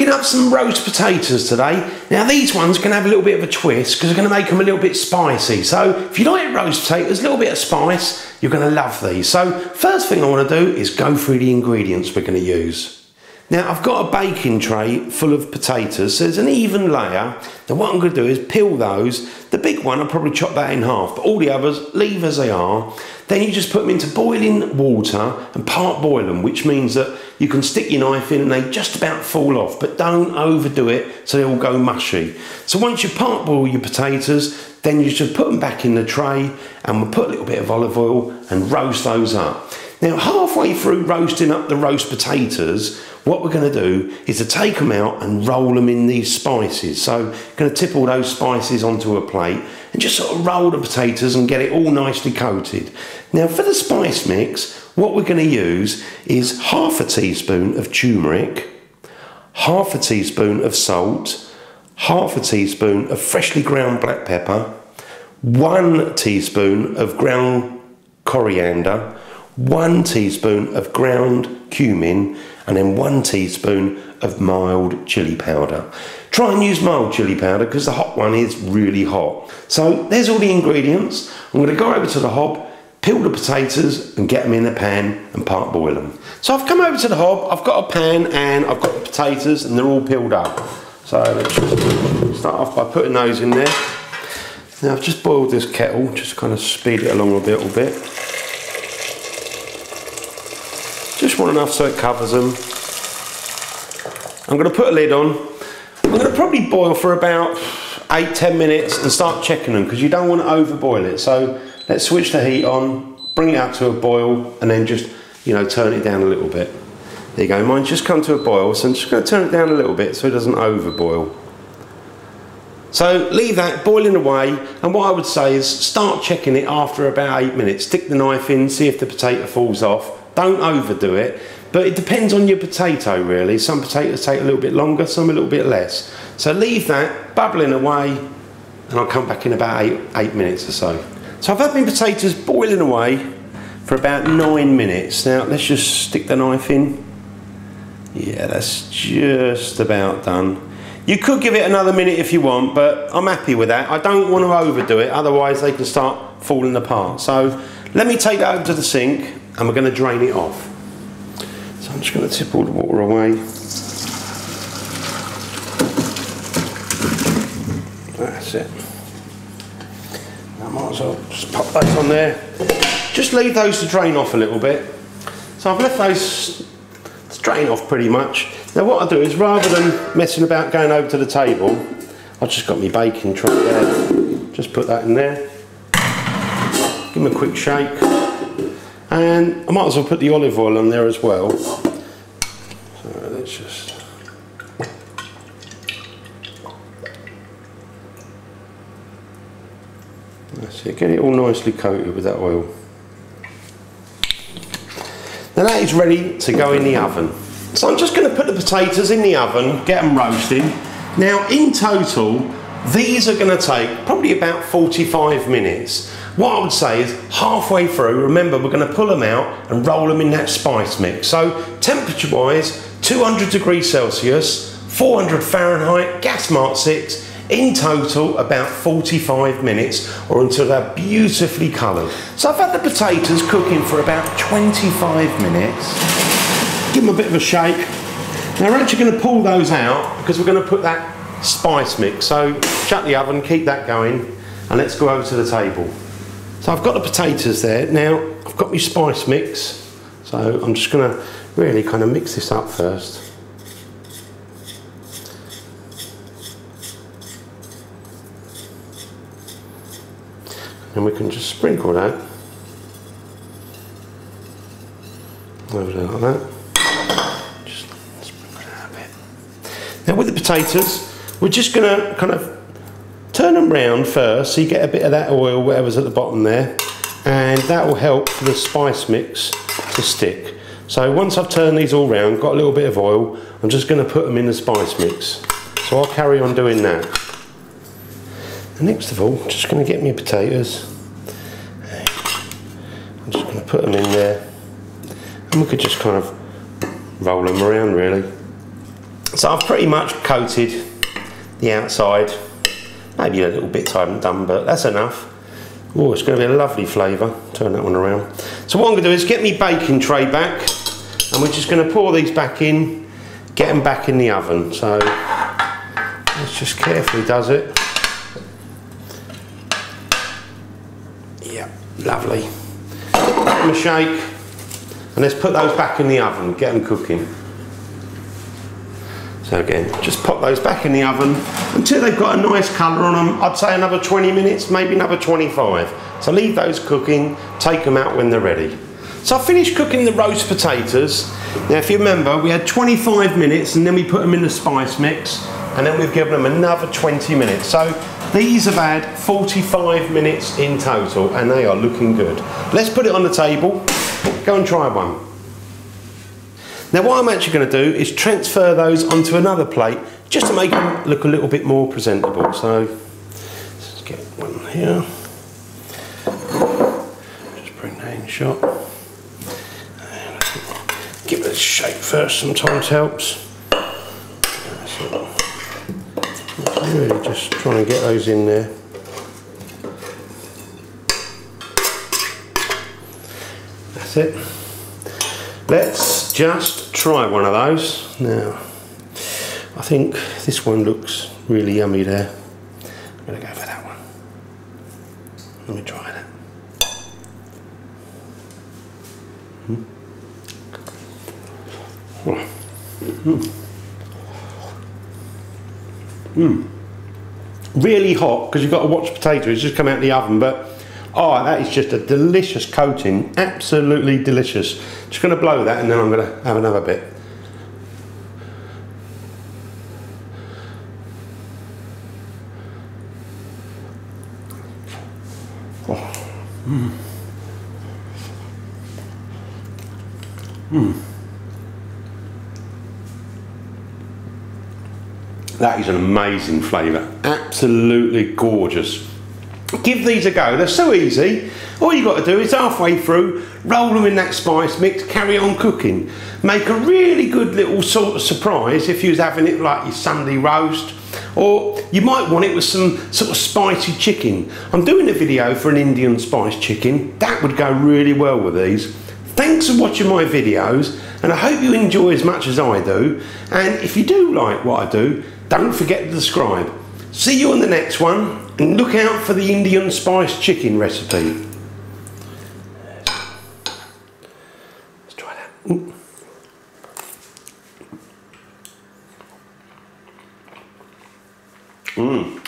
cooking up some roast potatoes today. Now these ones are going to have a little bit of a twist because I'm going to make them a little bit spicy. So if you like roast potatoes, a little bit of spice, you're going to love these. So first thing I want to do is go through the ingredients we're going to use. Now I've got a baking tray full of potatoes, so there's an even layer. Now what I'm going to do is peel those. The big one, I'll probably chop that in half, but all the others, leave as they are. Then you just put them into boiling water and part boil them, which means that you can stick your knife in and they just about fall off, but don't overdo it so they all go mushy. So once you part boil your potatoes, then you should put them back in the tray and we'll put a little bit of olive oil and roast those up. Now halfway through roasting up the roast potatoes, what we're going to do is to take them out and roll them in these spices. So I'm going to tip all those spices onto a plate and just sort of roll the potatoes and get it all nicely coated. Now for the spice mix, what we're going to use is half a teaspoon of turmeric, half a teaspoon of salt, half a teaspoon of freshly ground black pepper, 1 teaspoon of ground coriander, 1 teaspoon of ground cumin, and then 1 teaspoon of mild chili powder. Try and use mild chili powder because the hot one is really hot. So there's all the ingredients. I'm going to go over to the hob, peel the potatoes and get them in the pan and part boil them. So I've come over to the hob, I've got a pan and I've got the potatoes and they're all peeled up. So let's just start off by putting those in there. Now I've just boiled this kettle, just kind of speed it along a little bit. Just want enough so it covers them. I'm going to put a lid on. I'm going to probably boil for about 8-10 minutes and start checking them because you don't want to overboil it. So let's switch the heat on, bring it up to a boil and then just, you know, turn it down a little bit. There you go, mine's just come to a boil, so I'm just going to turn it down a little bit so it doesn't overboil. So leave that boiling away, and what I would say is start checking it after about 8 minutes. Stick the knife in, see if the potato falls off. Don't overdo it, but it depends on your potato really. Some potatoes take a little bit longer, some a little bit less. So leave that bubbling away and I'll come back in about 8 minutes or so. So I've had my potatoes boiling away for about 9 minutes. Now let's just stick the knife in. Yeah, that's just about done. You could give it another minute if you want, but I'm happy with that. I don't want to overdo it, otherwise they can start falling apart. So let me take that over to the sink and we're going to drain it off. So I'm just going to tip all the water away. That's it. I might as well just pop those on there. Just leave those to drain off a little bit. So I've left those to drain off pretty much. Now what I'll do is, rather than messing about going over to the table, I've just got my baking tray there. Just put that in there. Give them a quick shake. And I might as well put the olive oil on there as well. So let's just... That's it, get it all nicely coated with that oil. Now that is ready to go in the oven. So I'm just going to put the potatoes in the oven, get them roasting. Now in total, these are going to take probably about 45 minutes. What I would say is halfway through, remember we're going to pull them out and roll them in that spice mix. So temperature wise, 200 degrees Celsius, 400 Fahrenheit, gas mark 6, in total about 45 minutes or until they're beautifully coloured. So I've had the potatoes cooking for about 25 minutes. Give them a bit of a shake. Now we're actually going to pull those out because we're going to put that spice mix. So shut the oven, keep that going and let's go over to the table. So I've got the potatoes there. Now I've got my spice mix. So I'm just going to really kind of mix this up first. And we can just sprinkle that over there like that. Just sprinkle that a bit. Now with the potatoes, we're just going to kind of turn them round first so you get a bit of that oil, whatever's at the bottom there, and that will help for the spice mix to stick. So once I've turned these all round, got a little bit of oil, I'm just going to put them in the spice mix. So I'll carry on doing that. And next of all, just going to get my potatoes. I'm just going to put them in there, and we could just kind of roll them around really. So I've pretty much coated the outside. Maybe a little bit I haven't done, but that's enough. Oh, it's going to be a lovely flavour. Turn that one around. So what I'm going to do is get my baking tray back, and we're just going to pour these back in, get them back in the oven. So let's just carefully does it. Yeah, lovely. Give them a shake, and let's put those back in the oven, get them cooking. So again, just pop those back in the oven until they've got a nice colour on them. I'd say another 20 minutes, maybe another 25. So leave those cooking, take them out when they're ready. So I finished cooking the roast potatoes. Now if you remember, we had 25 minutes and then we put them in the spice mix, and then we've given them another 20 minutes. So these have had 45 minutes in total, and they are looking good. Let's put it on the table. Go and try one. Now what I'm actually going to do is transfer those onto another plate just to make them look a little bit more presentable. So let's get one here. Just bring that in shot. Give it a shake first, sometimes helps. Really just trying to get those in there. That's it. Let's just try one of those. Now, I think this one looks really yummy there. I'm going to go for that one. Let me try that. Really hot because you've got to watch the potato, it's just come out of the oven, but oh, that is just a delicious coating, absolutely delicious. Just going to blow that and then I'm going to have another bit. That is an amazing flavour, absolutely gorgeous. Give these a go, they're so easy. All you've got to do is halfway through, roll them in that spice mix, carry on cooking. Make a really good little sort of surprise if you was having it like your Sunday roast, or you might want it with some sort of spicy chicken. I'm doing a video for an Indian spice chicken, that would go really well with these. Thanks for watching my videos, and I hope you enjoy as much as I do, and if you do like what I do, don't forget to subscribe. See you on the next one, and look out for the Indian spice chicken recipe. Let's try that. Ooh.